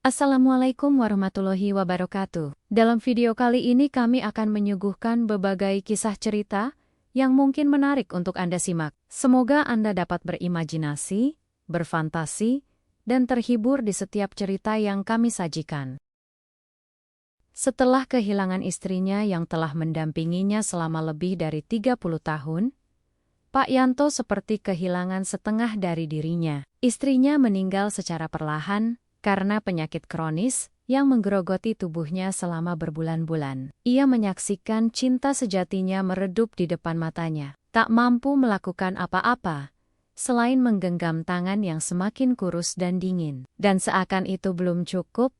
Assalamualaikum warahmatullahi wabarakatuh. Dalam video kali ini kami akan menyuguhkan berbagai kisah cerita yang mungkin menarik untuk Anda simak. Semoga Anda dapat berimajinasi, berfantasi, dan terhibur di setiap cerita yang kami sajikan. Setelah kehilangan istrinya yang telah mendampinginya selama lebih dari 30 tahun, Pak Yanto seperti kehilangan setengah dari dirinya. Istrinya meninggal secara perlahan karena penyakit kronis yang menggerogoti tubuhnya selama berbulan-bulan. Ia menyaksikan cinta sejatinya meredup di depan matanya. Tak mampu melakukan apa-apa selain menggenggam tangan yang semakin kurus dan dingin. Dan seakan itu belum cukup,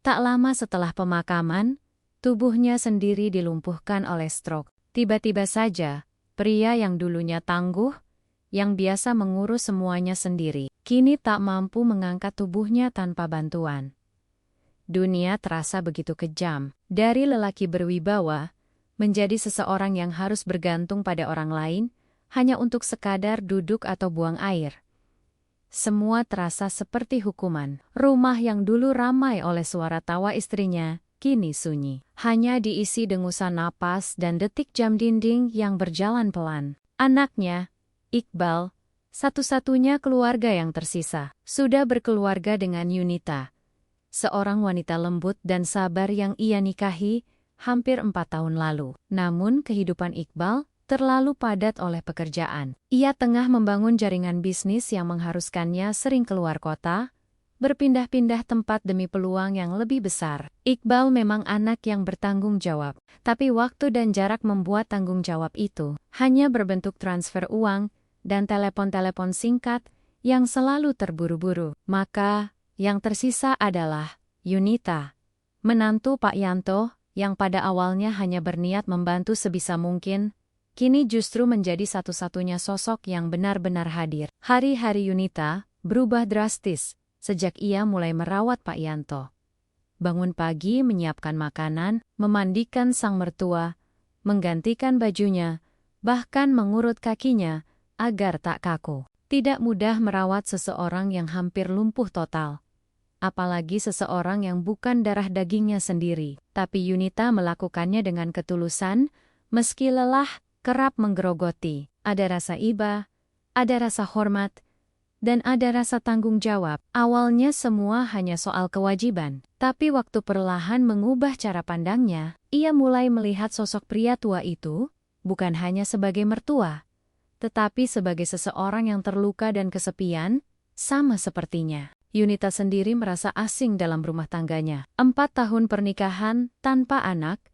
tak lama setelah pemakaman, tubuhnya sendiri dilumpuhkan oleh stroke. Tiba-tiba saja, pria yang dulunya tangguh, yang biasa mengurus semuanya sendiri, kini tak mampu mengangkat tubuhnya tanpa bantuan. Dunia terasa begitu kejam. Dari lelaki berwibawa, menjadi seseorang yang harus bergantung pada orang lain, hanya untuk sekadar duduk atau buang air. Semua terasa seperti hukuman. Rumah yang dulu ramai oleh suara tawa istrinya, kini sunyi. Hanya diisi dengusan napas dan detik jam dinding yang berjalan pelan. Anaknya, Iqbal, satu-satunya keluarga yang tersisa, sudah berkeluarga dengan Yunita, seorang wanita lembut dan sabar yang ia nikahi hampir 4 tahun lalu. Namun kehidupan Iqbal terlalu padat oleh pekerjaan. Ia tengah membangun jaringan bisnis yang mengharuskannya sering keluar kota, berpindah-pindah tempat demi peluang yang lebih besar. Iqbal memang anak yang bertanggung jawab, tapi waktu dan jarak membuat tanggung jawab itu hanya berbentuk transfer uang dan telepon-telepon singkat yang selalu terburu-buru. Maka, yang tersisa adalah Yunita, menantu Pak Yanto, yang pada awalnya hanya berniat membantu sebisa mungkin, kini justru menjadi satu-satunya sosok yang benar-benar hadir. Hari-hari Yunita berubah drastis sejak ia mulai merawat Pak Yanto. Bangun pagi menyiapkan makanan, memandikan sang mertua, menggantikan bajunya, bahkan mengurut kakinya, agar tak kaku. Tidak mudah merawat seseorang yang hampir lumpuh total. Apalagi seseorang yang bukan darah dagingnya sendiri. Tapi Yunita melakukannya dengan ketulusan, meski lelah, kerap menggerogoti. Ada rasa iba, ada rasa hormat, dan ada rasa tanggung jawab. Awalnya semua hanya soal kewajiban. Tapi waktu perlahan mengubah cara pandangnya, ia mulai melihat sosok pria tua itu, bukan hanya sebagai mertua, tetapi sebagai seseorang yang terluka dan kesepian, sama sepertinya. Yunita sendiri merasa asing dalam rumah tangganya. 4 tahun pernikahan, tanpa anak,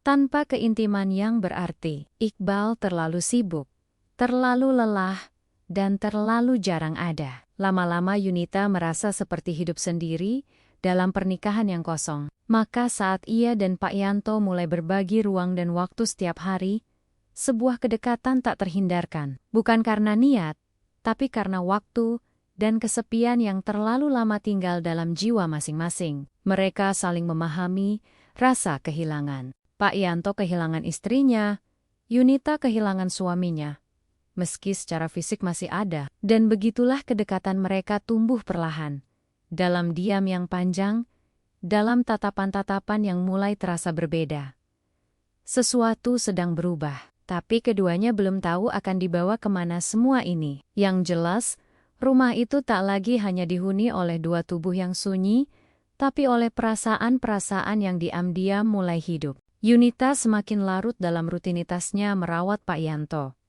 tanpa keintiman yang berarti. Iqbal terlalu sibuk, terlalu lelah, dan terlalu jarang ada. Lama-lama Yunita merasa seperti hidup sendiri dalam pernikahan yang kosong. Maka saat ia dan Pak Yanto mulai berbagi ruang dan waktu setiap hari, sebuah kedekatan tak terhindarkan, bukan karena niat, tapi karena waktu dan kesepian yang terlalu lama tinggal dalam jiwa masing-masing. Mereka saling memahami rasa kehilangan. Pak Yanto kehilangan istrinya, Yunita kehilangan suaminya, meski secara fisik masih ada. Dan begitulah kedekatan mereka tumbuh perlahan, dalam diam yang panjang, dalam tatapan-tatapan yang mulai terasa berbeda. Sesuatu sedang berubah. Tapi keduanya belum tahu akan dibawa kemana semua ini. Yang jelas, rumah itu tak lagi hanya dihuni oleh dua tubuh yang sunyi, tapi oleh perasaan-perasaan yang diam-diam mulai hidup. Yunita semakin larut dalam rutinitasnya merawat Pak Yanto.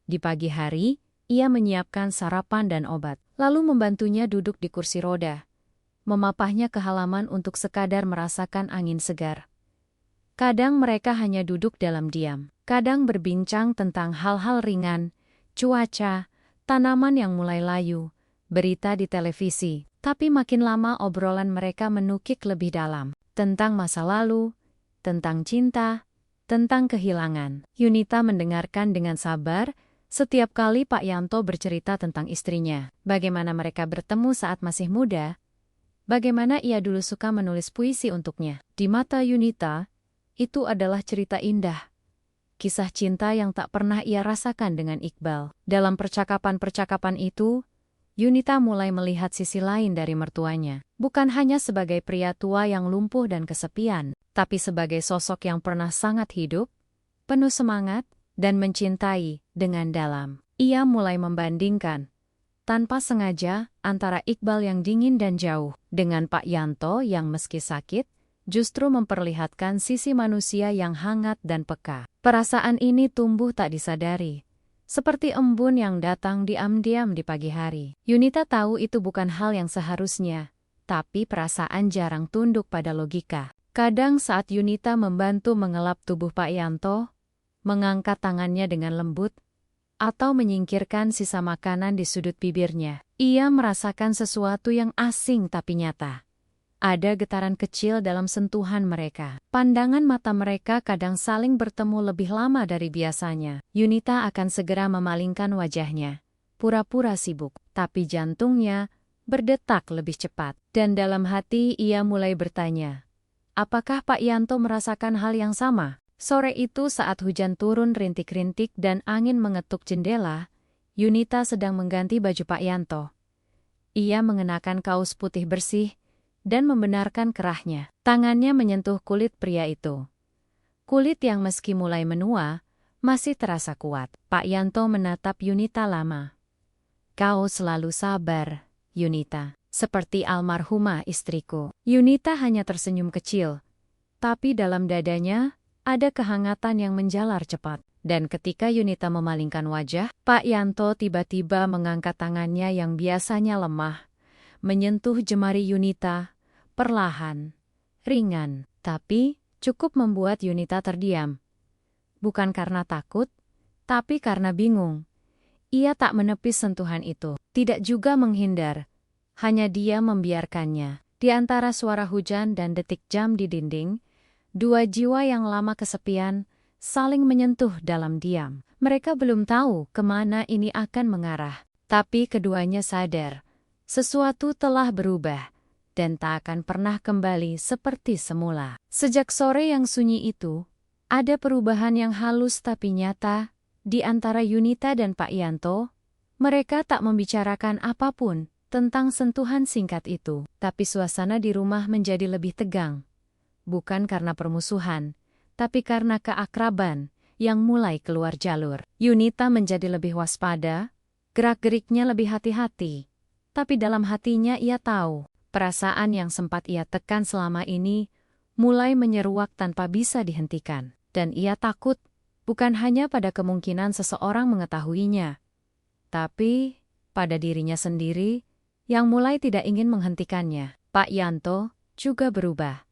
Di pagi hari, ia menyiapkan sarapan dan obat, lalu membantunya duduk di kursi roda, memapahnya ke halaman untuk sekadar merasakan angin segar. Kadang mereka hanya duduk dalam diam, kadang berbincang tentang hal-hal ringan, cuaca, tanaman yang mulai layu, berita di televisi. Tapi makin lama obrolan mereka menukik lebih dalam, tentang masa lalu, tentang cinta, tentang kehilangan. Yunita mendengarkan dengan sabar setiap kali Pak Yanto bercerita tentang istrinya, bagaimana mereka bertemu saat masih muda, bagaimana ia dulu suka menulis puisi untuknya. Di mata Yunita, itu adalah cerita indah, kisah cinta yang tak pernah ia rasakan dengan Iqbal. Dalam percakapan-percakapan itu, Yunita mulai melihat sisi lain dari mertuanya. Bukan hanya sebagai pria tua yang lumpuh dan kesepian, tapi sebagai sosok yang pernah sangat hidup, penuh semangat, dan mencintai dengan dalam. Ia mulai membandingkan, tanpa sengaja, antara Iqbal yang dingin dan jauh, dengan Pak Yanto yang meski sakit, justru memperlihatkan sisi manusia yang hangat dan peka. Perasaan ini tumbuh tak disadari, seperti embun yang datang diam-diam di pagi hari. Yunita tahu itu bukan hal yang seharusnya, tapi perasaan jarang tunduk pada logika. Kadang saat Yunita membantu mengelap tubuh Pak Yanto, mengangkat tangannya dengan lembut, atau menyingkirkan sisa makanan di sudut bibirnya, ia merasakan sesuatu yang asing tapi nyata. Ada getaran kecil dalam sentuhan mereka. Pandangan mata mereka kadang saling bertemu lebih lama dari biasanya. Yunita akan segera memalingkan wajahnya, pura-pura sibuk, tapi jantungnya berdetak lebih cepat. Dan dalam hati ia mulai bertanya, apakah Pak Yanto merasakan hal yang sama? Sore itu saat hujan turun rintik-rintik dan angin mengetuk jendela, Yunita sedang mengganti baju Pak Yanto. Ia mengenakan kaos putih bersih dan membenarkan kerahnya. Tangannya menyentuh kulit pria itu. Kulit yang meski mulai menua, masih terasa kuat. Pak Yanto menatap Yunita lama. Kau selalu sabar, Yunita, seperti almarhumah istriku. Yunita hanya tersenyum kecil, tapi dalam dadanya ada kehangatan yang menjalar cepat. Dan ketika Yunita memalingkan wajah, Pak Yanto tiba-tiba mengangkat tangannya yang biasanya lemah, menyentuh jemari Yunita, perlahan, ringan, tapi cukup membuat Yunita terdiam. Bukan karena takut, tapi karena bingung. Ia tak menepis sentuhan itu, tidak juga menghindar, hanya dia membiarkannya. Di antara suara hujan dan detik jam di dinding, dua jiwa yang lama kesepian saling menyentuh dalam diam. Mereka belum tahu kemana ini akan mengarah, tapi keduanya sadar sesuatu telah berubah, dan tak akan pernah kembali seperti semula. Sejak sore yang sunyi itu, ada perubahan yang halus tapi nyata, di antara Yunita dan Pak Yanto. Mereka tak membicarakan apapun tentang sentuhan singkat itu, tapi suasana di rumah menjadi lebih tegang. Bukan karena permusuhan, tapi karena keakraban yang mulai keluar jalur. Yunita menjadi lebih waspada, gerak-geriknya lebih hati-hati. Tapi dalam hatinya ia tahu, perasaan yang sempat ia tekan selama ini mulai menyeruak tanpa bisa dihentikan. Dan ia takut, bukan hanya pada kemungkinan seseorang mengetahuinya, tapi pada dirinya sendiri yang mulai tidak ingin menghentikannya. Pak Yanto juga berubah.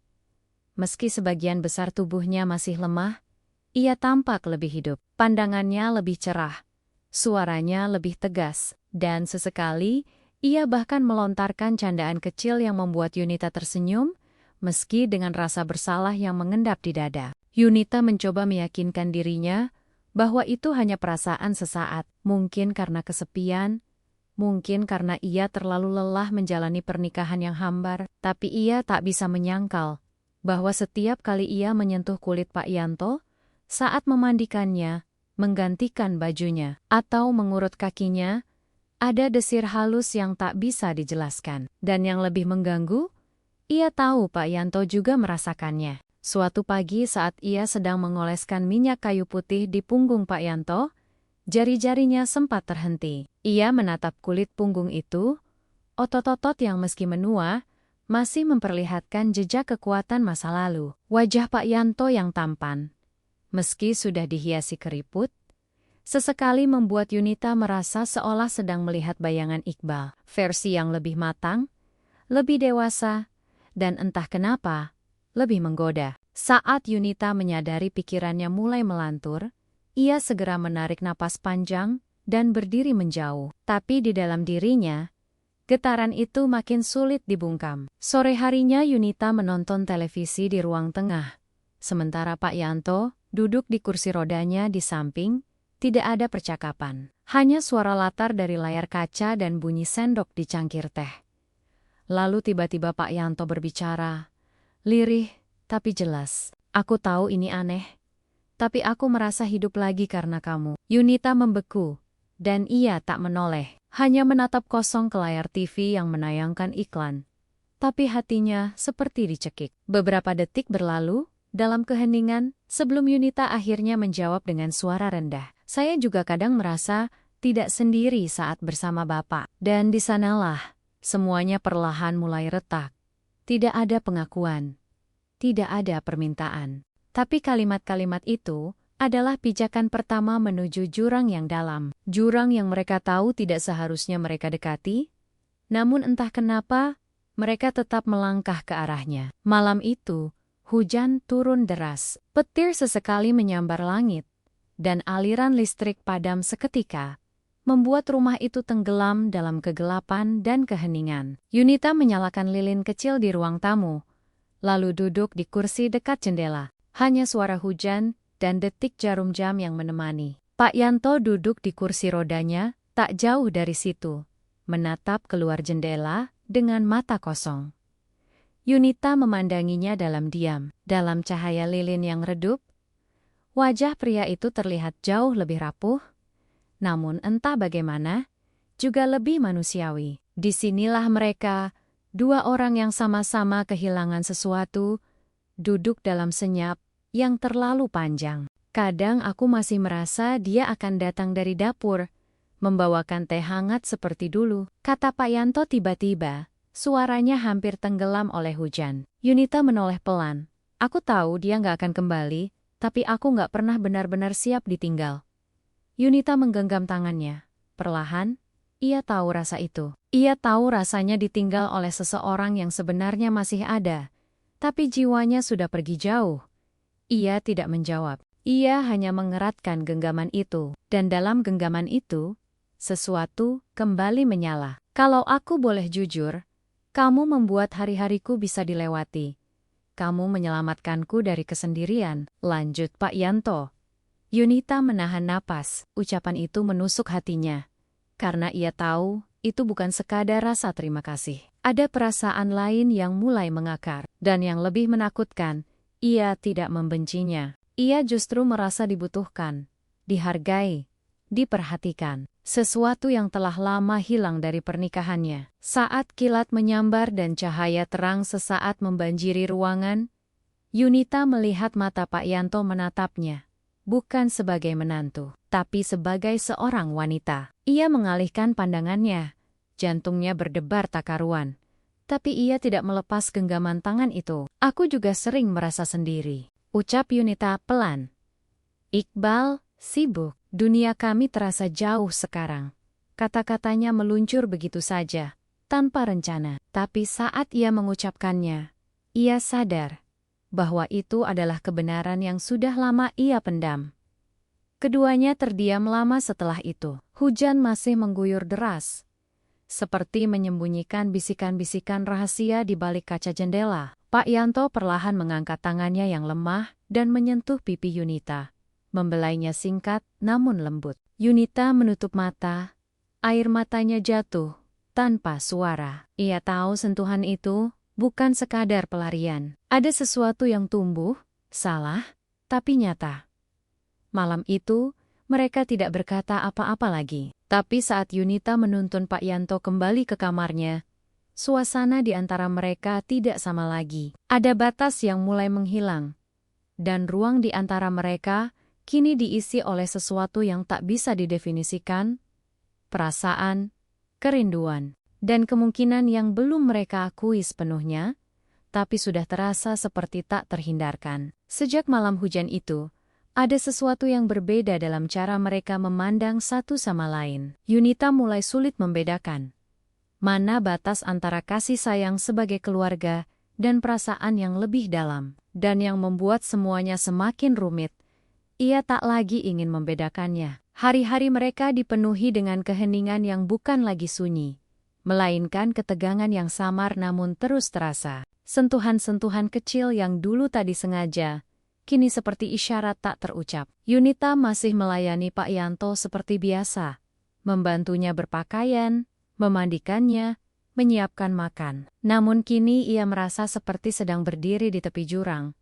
Meski sebagian besar tubuhnya masih lemah, ia tampak lebih hidup. Pandangannya lebih cerah, suaranya lebih tegas, dan sesekali ia bahkan melontarkan candaan kecil yang membuat Yunita tersenyum, meski dengan rasa bersalah yang mengendap di dada. Yunita mencoba meyakinkan dirinya bahwa itu hanya perasaan sesaat, mungkin karena kesepian, mungkin karena ia terlalu lelah menjalani pernikahan yang hambar, tapi ia tak bisa menyangkal bahwa setiap kali ia menyentuh kulit Pak Yanto, saat memandikannya, menggantikan bajunya, atau mengurut kakinya, ada desir halus yang tak bisa dijelaskan. Dan yang lebih mengganggu, ia tahu Pak Yanto juga merasakannya. Suatu pagi saat ia sedang mengoleskan minyak kayu putih di punggung Pak Yanto, jari-jarinya sempat terhenti. Ia menatap kulit punggung itu, otot-otot yang meski menua, masih memperlihatkan jejak kekuatan masa lalu. Wajah Pak Yanto yang tampan, meski sudah dihiasi keriput, sesekali membuat Yunita merasa seolah sedang melihat bayangan Iqbal, versi yang lebih matang, lebih dewasa, dan entah kenapa, lebih menggoda. Saat Yunita menyadari pikirannya mulai melantur, ia segera menarik napas panjang dan berdiri menjauh. Tapi di dalam dirinya, getaran itu makin sulit dibungkam. Sore harinya Yunita menonton televisi di ruang tengah, sementara Pak Yanto duduk di kursi rodanya di samping. Tidak ada percakapan, hanya suara latar dari layar kaca dan bunyi sendok di cangkir teh. Lalu tiba-tiba Pak Yanto berbicara, lirih tapi jelas. Aku tahu ini aneh, tapi aku merasa hidup lagi karena kamu. Yunita membeku, dan ia tak menoleh, hanya menatap kosong ke layar TV yang menayangkan iklan. Tapi hatinya seperti dicekik. Beberapa detik berlalu, dalam keheningan, sebelum Yunita akhirnya menjawab dengan suara rendah. Saya juga kadang merasa tidak sendiri saat bersama Bapak. Dan di sanalah, semuanya perlahan mulai retak. Tidak ada pengakuan. Tidak ada permintaan. Tapi kalimat-kalimat itu adalah pijakan pertama menuju jurang yang dalam. Jurang yang mereka tahu tidak seharusnya mereka dekati, namun entah kenapa, mereka tetap melangkah ke arahnya. Malam itu, hujan turun deras. Petir sesekali menyambar langit, dan aliran listrik padam seketika, membuat rumah itu tenggelam dalam kegelapan dan keheningan. Yunita menyalakan lilin kecil di ruang tamu, lalu duduk di kursi dekat jendela. Hanya suara hujan dan detik jarum jam yang menemani. Pak Yanto duduk di kursi rodanya, tak jauh dari situ, menatap keluar jendela dengan mata kosong. Yunita memandanginya dalam diam. Dalam cahaya lilin yang redup, wajah pria itu terlihat jauh lebih rapuh, namun entah bagaimana, juga lebih manusiawi. Disinilah mereka, dua orang yang sama-sama kehilangan sesuatu, duduk dalam senyap yang terlalu panjang. Kadang aku masih merasa dia akan datang dari dapur, membawakan teh hangat seperti dulu, kata Pak Yanto tiba-tiba, suaranya hampir tenggelam oleh hujan. Yunita menoleh pelan. Aku tahu dia nggak akan kembali, tapi aku nggak pernah benar-benar siap ditinggal. Yunita menggenggam tangannya. Perlahan, ia tahu rasa itu. Ia tahu rasanya ditinggal oleh seseorang yang sebenarnya masih ada, tapi jiwanya sudah pergi jauh. Ia tidak menjawab. Ia hanya mengeratkan genggaman itu. Dan dalam genggaman itu, sesuatu kembali menyala. Kalau aku boleh jujur, kamu membuat hari-hariku bisa dilewati. Kamu menyelamatkanku dari kesendirian, lanjut Pak Yanto. Yunita menahan napas. Ucapan itu menusuk hatinya. Karena ia tahu, itu bukan sekadar rasa terima kasih. Ada perasaan lain yang mulai mengakar. Dan yang lebih menakutkan, ia tidak membencinya. Ia justru merasa dibutuhkan, dihargai, diperhatikan. Sesuatu yang telah lama hilang dari pernikahannya. Saat kilat menyambar dan cahaya terang sesaat membanjiri ruangan, Yunita melihat mata Pak Yanto menatapnya. Bukan sebagai menantu, tapi sebagai seorang wanita. Ia mengalihkan pandangannya. Jantungnya berdebar tak karuan. Tapi ia tidak melepas genggaman tangan itu. Aku juga sering merasa sendiri, ucap Yunita pelan. Iqbal, sibuk. Dunia kami terasa jauh sekarang. Kata-katanya meluncur begitu saja, tanpa rencana. Tapi saat ia mengucapkannya, ia sadar bahwa itu adalah kebenaran yang sudah lama ia pendam. Keduanya terdiam lama setelah itu. Hujan masih mengguyur deras, seperti menyembunyikan bisikan-bisikan rahasia di balik kaca jendela. Pak Yanto perlahan mengangkat tangannya yang lemah dan menyentuh pipi Yunita, membelainya singkat namun lembut. Yunita menutup mata, air matanya jatuh tanpa suara. Ia tahu sentuhan itu bukan sekadar pelarian. Ada sesuatu yang tumbuh, salah, tapi nyata. Malam itu, mereka tidak berkata apa-apa lagi. Tapi saat Yunita menuntun Pak Yanto kembali ke kamarnya, suasana di antara mereka tidak sama lagi. Ada batas yang mulai menghilang. Dan ruang di antara mereka kini diisi oleh sesuatu yang tak bisa didefinisikan, perasaan, kerinduan, dan kemungkinan yang belum mereka akui sepenuhnya, tapi sudah terasa seperti tak terhindarkan. Sejak malam hujan itu, ada sesuatu yang berbeda dalam cara mereka memandang satu sama lain. Yunita mulai sulit membedakan mana batas antara kasih sayang sebagai keluarga dan perasaan yang lebih dalam. Dan yang membuat semuanya semakin rumit, ia tak lagi ingin membedakannya. Hari-hari mereka dipenuhi dengan keheningan yang bukan lagi sunyi, melainkan ketegangan yang samar namun terus terasa. Sentuhan-sentuhan kecil yang dulu tadi sengaja, kini seperti isyarat tak terucap. Yunita masih melayani Pak Yanto seperti biasa, membantunya berpakaian, memandikannya, menyiapkan makan. Namun kini ia merasa seperti sedang berdiri di tepi jurang,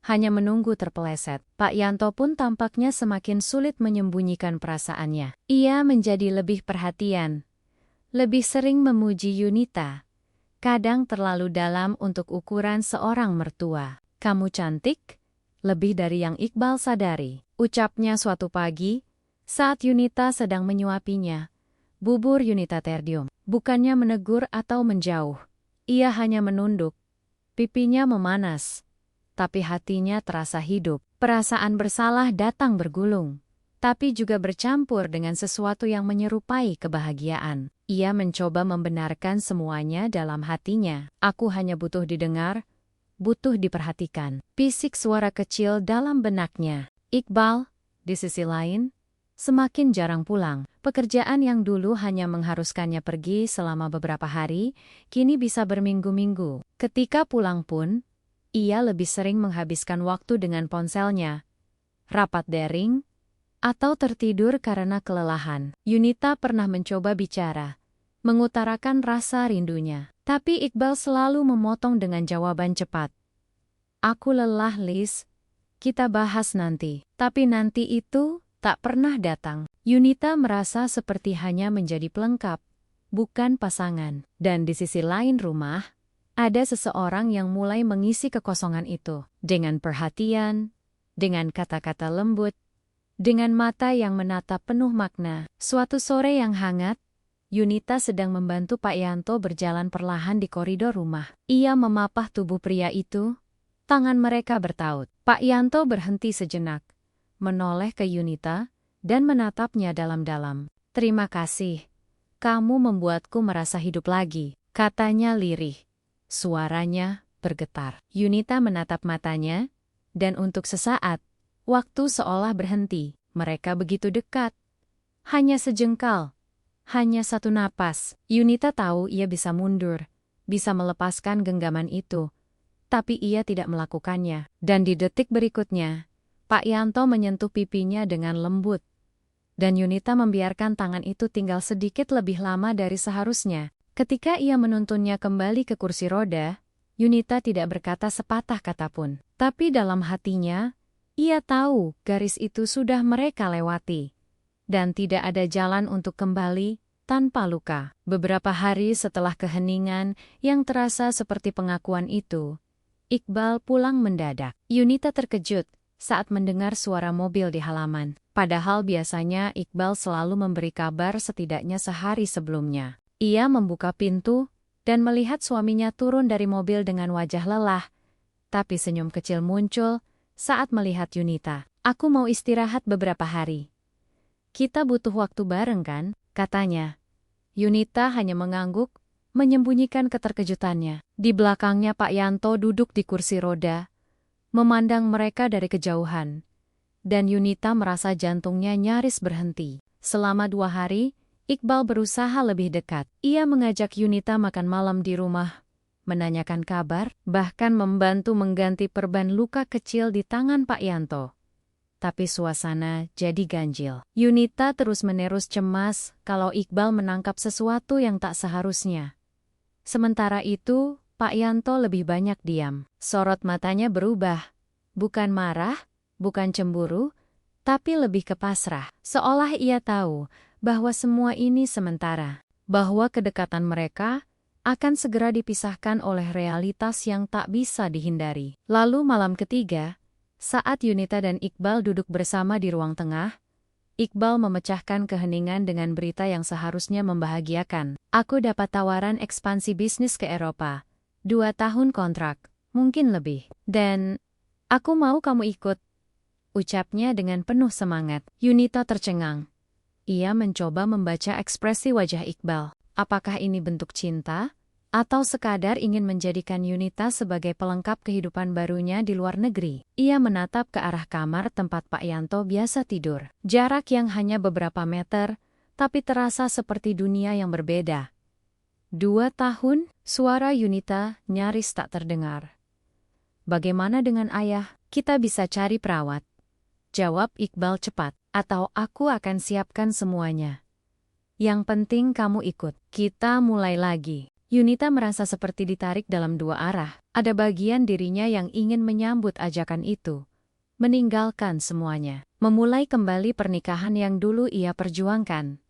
hanya menunggu terpeleset. Pak Yanto pun tampaknya semakin sulit menyembunyikan perasaannya. Ia menjadi lebih perhatian, lebih sering memuji Yunita. Kadang terlalu dalam untuk ukuran seorang mertua. "Kamu cantik, lebih dari yang Iqbal sadari," ucapnya suatu pagi, saat Yunita sedang menyuapinya. Bubur Yunita terdium. Bukannya menegur atau menjauh. Ia hanya menunduk. Pipinya memanas. Tapi hatinya terasa hidup. Perasaan bersalah datang bergulung. Tapi juga bercampur dengan sesuatu yang menyerupai kebahagiaan. Ia mencoba membenarkan semuanya dalam hatinya. "Aku hanya butuh didengar, butuh diperhatikan," bisik suara kecil dalam benaknya. Iqbal, di sisi lain, semakin jarang pulang. Pekerjaan yang dulu hanya mengharuskannya pergi selama beberapa hari, kini bisa berminggu-minggu. Ketika pulang pun, ia lebih sering menghabiskan waktu dengan ponselnya, rapat daring, atau tertidur karena kelelahan. Yunita pernah mencoba bicara, mengutarakan rasa rindunya. Tapi Iqbal selalu memotong dengan jawaban cepat. "Aku lelah, Liz. Kita bahas nanti." Tapi nanti itu tak pernah datang. Yunita merasa seperti hanya menjadi pelengkap, bukan pasangan. Dan di sisi lain rumah, ada seseorang yang mulai mengisi kekosongan itu. Dengan perhatian, dengan kata-kata lembut, dengan mata yang menatap penuh makna. Suatu sore yang hangat, Yunita sedang membantu Pak Yanto berjalan perlahan di koridor rumah. Ia memapah tubuh pria itu, tangan mereka bertaut. Pak Yanto berhenti sejenak, menoleh ke Yunita, dan menatapnya dalam-dalam. "Terima kasih, kamu membuatku merasa hidup lagi," katanya lirih. Suaranya bergetar. Yunita menatap matanya, dan untuk sesaat, waktu seolah berhenti. Mereka begitu dekat. Hanya sejengkal. Hanya satu napas. Yunita tahu ia bisa mundur, bisa melepaskan genggaman itu. Tapi ia tidak melakukannya. Dan di detik berikutnya, Pak Yanto menyentuh pipinya dengan lembut. Dan Yunita membiarkan tangan itu tinggal sedikit lebih lama dari seharusnya. Ketika ia menuntunnya kembali ke kursi roda, Yunita tidak berkata sepatah kata pun. Tapi dalam hatinya, ia tahu garis itu sudah mereka lewati. Dan tidak ada jalan untuk kembali tanpa luka. Beberapa hari setelah keheningan yang terasa seperti pengakuan itu, Iqbal pulang mendadak. Yunita terkejut saat mendengar suara mobil di halaman. Padahal biasanya Iqbal selalu memberi kabar setidaknya sehari sebelumnya. Ia membuka pintu dan melihat suaminya turun dari mobil dengan wajah lelah. Tapi senyum kecil muncul saat melihat Yunita. "Aku mau istirahat beberapa hari. Kita butuh waktu bareng kan?" katanya. Yunita hanya mengangguk, menyembunyikan keterkejutannya. Di belakangnya Pak Yanto duduk di kursi roda, memandang mereka dari kejauhan. Dan Yunita merasa jantungnya nyaris berhenti. Selama 2 hari, Iqbal berusaha lebih dekat. Ia mengajak Yunita makan malam di rumah, menanyakan kabar, bahkan membantu mengganti perban luka kecil di tangan Pak Yanto. Tapi suasana jadi ganjil. Yunita terus-menerus cemas kalau Iqbal menangkap sesuatu yang tak seharusnya. Sementara itu, Pak Yanto lebih banyak diam. Sorot matanya berubah. Bukan marah, bukan cemburu, tapi lebih ke pasrah. Seolah ia tahu bahwa semua ini sementara. Bahwa kedekatan mereka akan segera dipisahkan oleh realitas yang tak bisa dihindari. Lalu malam ketiga, saat Yunita dan Iqbal duduk bersama di ruang tengah, Iqbal memecahkan keheningan dengan berita yang seharusnya membahagiakan. "Aku dapat tawaran ekspansi bisnis ke Eropa. 2 tahun kontrak, mungkin lebih. Dan aku mau kamu ikut," ucapnya dengan penuh semangat. Yunita tercengang. Ia mencoba membaca ekspresi wajah Iqbal. Apakah ini bentuk cinta? Atau sekadar ingin menjadikan Yunita sebagai pelengkap kehidupan barunya di luar negeri? Ia menatap ke arah kamar tempat Pak Yanto biasa tidur. Jarak yang hanya beberapa meter, tapi terasa seperti dunia yang berbeda. 2 tahun, suara Yunita nyaris tak terdengar. "Bagaimana dengan ayah? Kita bisa cari perawat," jawab Iqbal cepat. "Atau aku akan siapkan semuanya. Yang penting kamu ikut. Kita mulai lagi." Yunita merasa seperti ditarik dalam dua arah. Ada bagian dirinya yang ingin menyambut ajakan itu, meninggalkan semuanya, memulai kembali pernikahan yang dulu ia perjuangkan.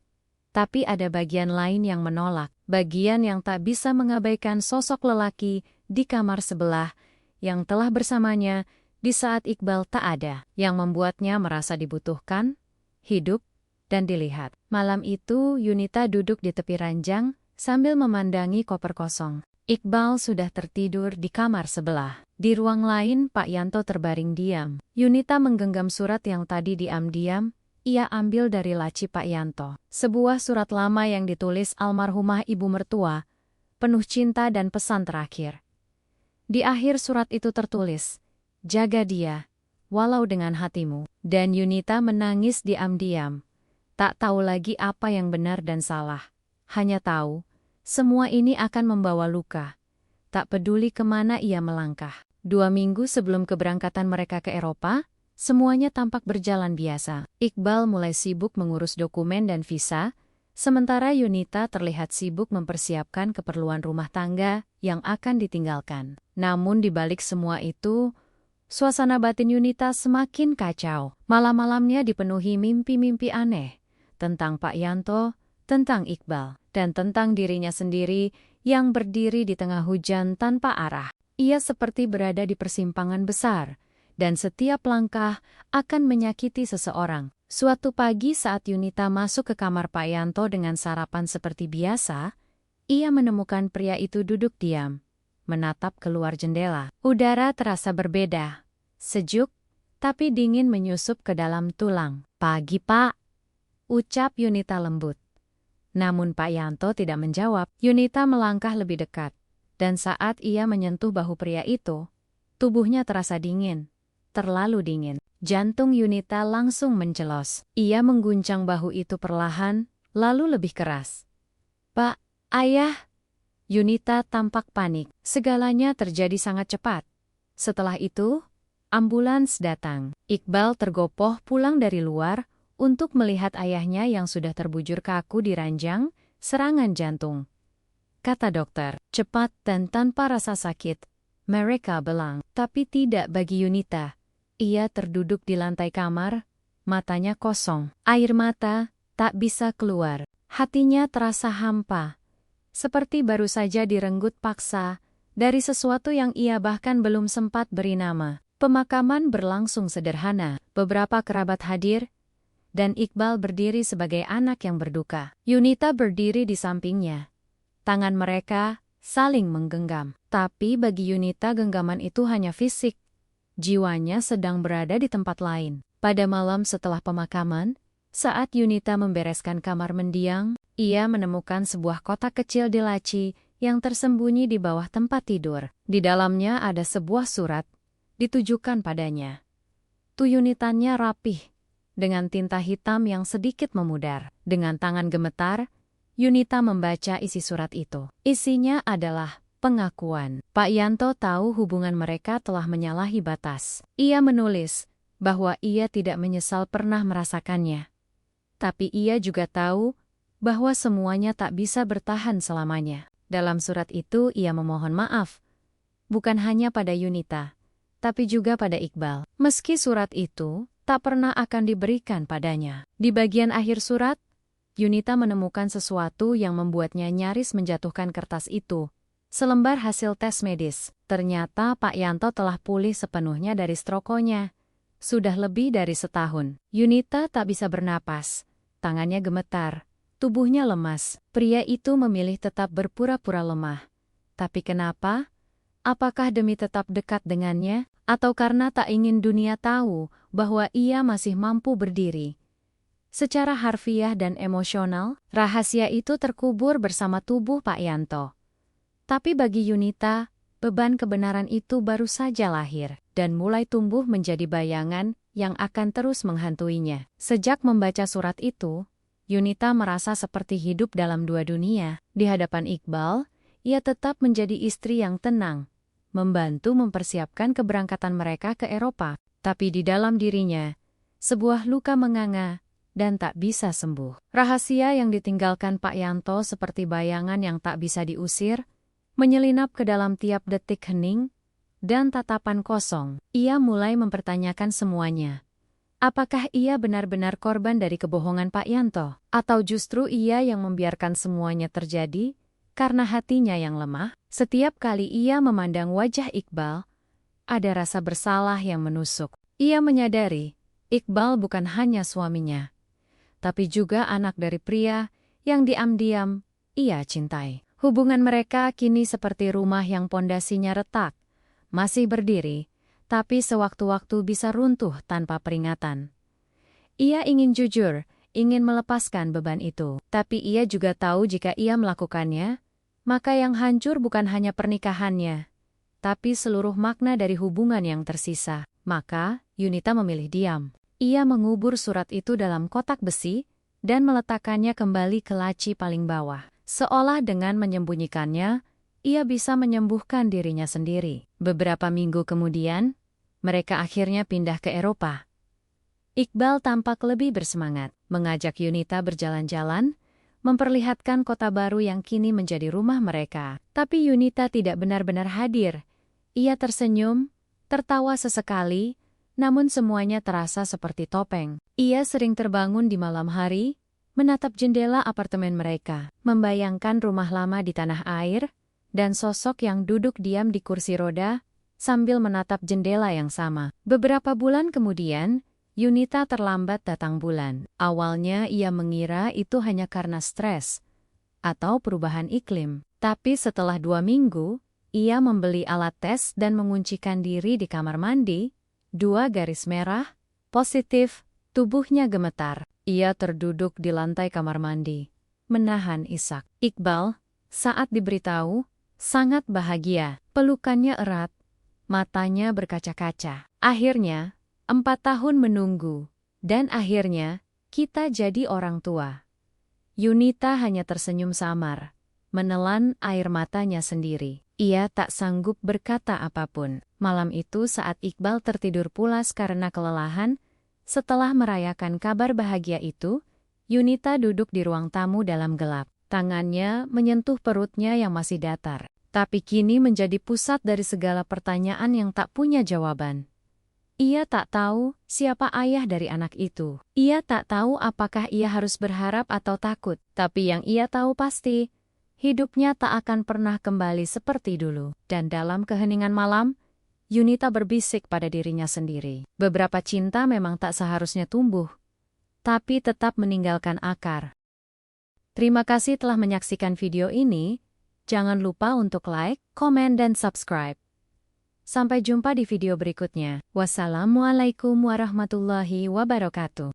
Tapi ada bagian lain yang menolak, bagian yang tak bisa mengabaikan sosok lelaki di kamar sebelah yang telah bersamanya di saat Iqbal tak ada, yang membuatnya merasa dibutuhkan, hidup, dan dilihat. Malam itu, Yunita duduk di tepi ranjang sambil memandangi koper kosong. Iqbal sudah tertidur di kamar sebelah. Di ruang lain, Pak Yanto terbaring diam. Yunita menggenggam surat yang tadi diam-diam ia ambil dari laci Pak Yanto. Sebuah surat lama yang ditulis almarhumah ibu mertua, penuh cinta dan pesan terakhir. Di akhir surat itu tertulis, "Jaga dia, walau dengan hatimu." Dan Yunita menangis diam-diam. Tak tahu lagi apa yang benar dan salah. Hanya tahu, semua ini akan membawa luka. Tak peduli kemana ia melangkah. 2 minggu sebelum keberangkatan mereka ke Eropa, semuanya tampak berjalan biasa. Iqbal mulai sibuk mengurus dokumen dan visa, sementara Yunita terlihat sibuk mempersiapkan keperluan rumah tangga yang akan ditinggalkan. Namun di balik semua itu, suasana batin Yunita semakin kacau. Malam-malamnya dipenuhi mimpi-mimpi aneh tentang Pak Yanto, tentang Iqbal, dan tentang dirinya sendiri yang berdiri di tengah hujan tanpa arah. Ia seperti berada di persimpangan besar, dan setiap langkah akan menyakiti seseorang. Suatu pagi saat Yunita masuk ke kamar Pak Yanto dengan sarapan seperti biasa, ia menemukan pria itu duduk diam, menatap keluar jendela. Udara terasa berbeda, sejuk, tapi dingin menyusup ke dalam tulang. "Pagi, Pak," ucap Yunita lembut. Namun Pak Yanto tidak menjawab. Yunita melangkah lebih dekat, dan saat ia menyentuh bahu pria itu, tubuhnya terasa dingin. Terlalu dingin. Jantung Yunita langsung mencelos. Ia mengguncang bahu itu perlahan, lalu lebih keras. "Pak, Ayah!" Yunita tampak panik. Segalanya terjadi sangat cepat. Setelah itu, ambulans datang. Iqbal tergopoh pulang dari luar untuk melihat ayahnya yang sudah terbujur kaku di ranjang, serangan jantung. Kata dokter, cepat dan tanpa rasa sakit. Mereka bilang, tapi tidak bagi Yunita. Ia terduduk di lantai kamar, matanya kosong. Air mata tak bisa keluar. Hatinya terasa hampa, seperti baru saja direnggut paksa dari sesuatu yang ia bahkan belum sempat beri nama. Pemakaman berlangsung sederhana. Beberapa kerabat hadir, dan Iqbal berdiri sebagai anak yang berduka. Yunita berdiri di sampingnya. Tangan mereka saling menggenggam. Tapi bagi Yunita genggaman itu hanya fisik. Jiwanya sedang berada di tempat lain. Pada malam setelah pemakaman, saat Yunita membereskan kamar mendiang, ia menemukan sebuah kotak kecil di laci yang tersembunyi di bawah tempat tidur. Di dalamnya ada sebuah surat, ditujukan padanya. Tuyunitannya rapih, dengan tinta hitam yang sedikit memudar. Dengan tangan gemetar, Yunita membaca isi surat itu. Isinya adalah pengakuan. Pak Yanto tahu hubungan mereka telah menyalahi batas. Ia menulis bahwa ia tidak menyesal pernah merasakannya. Tapi ia juga tahu bahwa semuanya tak bisa bertahan selamanya. Dalam surat itu ia memohon maaf, bukan hanya pada Yunita, tapi juga pada Iqbal. Meski surat itu tak pernah akan diberikan padanya. Di bagian akhir surat, Yunita menemukan sesuatu yang membuatnya nyaris menjatuhkan kertas itu. Selembar hasil tes medis. Ternyata Pak Yanto telah pulih sepenuhnya dari strokonya. Sudah lebih dari setahun. Yunita tak bisa bernapas. Tangannya gemetar. Tubuhnya lemas. Pria itu memilih tetap berpura-pura lemah. Tapi kenapa? Apakah demi tetap dekat dengannya? Atau karena tak ingin dunia tahu bahwa ia masih mampu berdiri? Secara harfiah dan emosional, rahasia itu terkubur bersama tubuh Pak Yanto. Tapi bagi Yunita, beban kebenaran itu baru saja lahir, dan mulai tumbuh menjadi bayangan yang akan terus menghantuinya. Sejak membaca surat itu, Yunita merasa seperti hidup dalam dua dunia. Di hadapan Iqbal, ia tetap menjadi istri yang tenang, membantu mempersiapkan keberangkatan mereka ke Eropa. Tapi di dalam dirinya, sebuah luka menganga, dan tak bisa sembuh. Rahasia yang ditinggalkan Pak Yanto seperti bayangan yang tak bisa diusir, menyelinap ke dalam tiap detik hening dan tatapan kosong. Ia mulai mempertanyakan semuanya. Apakah ia benar-benar korban dari kebohongan Pak Yanto? Atau justru ia yang membiarkan semuanya terjadi karena hatinya yang lemah? Setiap kali ia memandang wajah Iqbal, ada rasa bersalah yang menusuk. Ia menyadari, Iqbal bukan hanya suaminya, tapi juga anak dari pria yang diam-diam ia cintai. Hubungan mereka kini seperti rumah yang pondasinya retak, masih berdiri, tapi sewaktu-waktu bisa runtuh tanpa peringatan. Ia ingin jujur, ingin melepaskan beban itu. Tapi ia juga tahu jika ia melakukannya, maka yang hancur bukan hanya pernikahannya, tapi seluruh makna dari hubungan yang tersisa. Maka, Yunita memilih diam. Ia mengubur surat itu dalam kotak besi dan meletakkannya kembali ke laci paling bawah. Seolah dengan menyembunyikannya, ia bisa menyembuhkan dirinya sendiri. Beberapa minggu kemudian, mereka akhirnya pindah ke Eropa. Iqbal tampak lebih bersemangat, mengajak Yunita berjalan-jalan, memperlihatkan kota baru yang kini menjadi rumah mereka. Tapi Yunita tidak benar-benar hadir. Ia tersenyum, tertawa sesekali, namun semuanya terasa seperti topeng. Ia sering terbangun di malam hari, menatap jendela apartemen mereka, membayangkan rumah lama di tanah air, dan sosok yang duduk diam di kursi roda, sambil menatap jendela yang sama. Beberapa bulan kemudian, Yunita terlambat datang bulan. Awalnya ia mengira itu hanya karena stres atau perubahan iklim. Tapi setelah 2 minggu, ia membeli alat tes dan menguncikan diri di kamar mandi. 2 garis merah, positif, tubuhnya gemetar. Ia terduduk di lantai kamar mandi, menahan isak. Iqbal, saat diberitahu, sangat bahagia. Pelukannya erat, matanya berkaca-kaca. Akhirnya, 4 tahun menunggu, dan akhirnya, kita jadi orang tua. Yunita hanya tersenyum samar, menelan air matanya sendiri. Ia tak sanggup berkata apapun. Malam itu saat Iqbal tertidur pulas karena kelelahan, setelah merayakan kabar bahagia itu, Yunita duduk di ruang tamu dalam gelap. Tangannya menyentuh perutnya yang masih datar, tapi kini menjadi pusat dari segala pertanyaan yang tak punya jawaban. Ia tak tahu siapa ayah dari anak itu. Ia tak tahu apakah ia harus berharap atau takut. Tapi yang ia tahu pasti, hidupnya tak akan pernah kembali seperti dulu. Dan dalam keheningan malam, Yunita berbisik pada dirinya sendiri. Beberapa cinta memang tak seharusnya tumbuh, tapi tetap meninggalkan akar. Terima kasih telah menyaksikan video ini. Jangan lupa untuk like, komen, dan subscribe. Sampai jumpa di video berikutnya. Wassalamualaikum warahmatullahi wabarakatuh.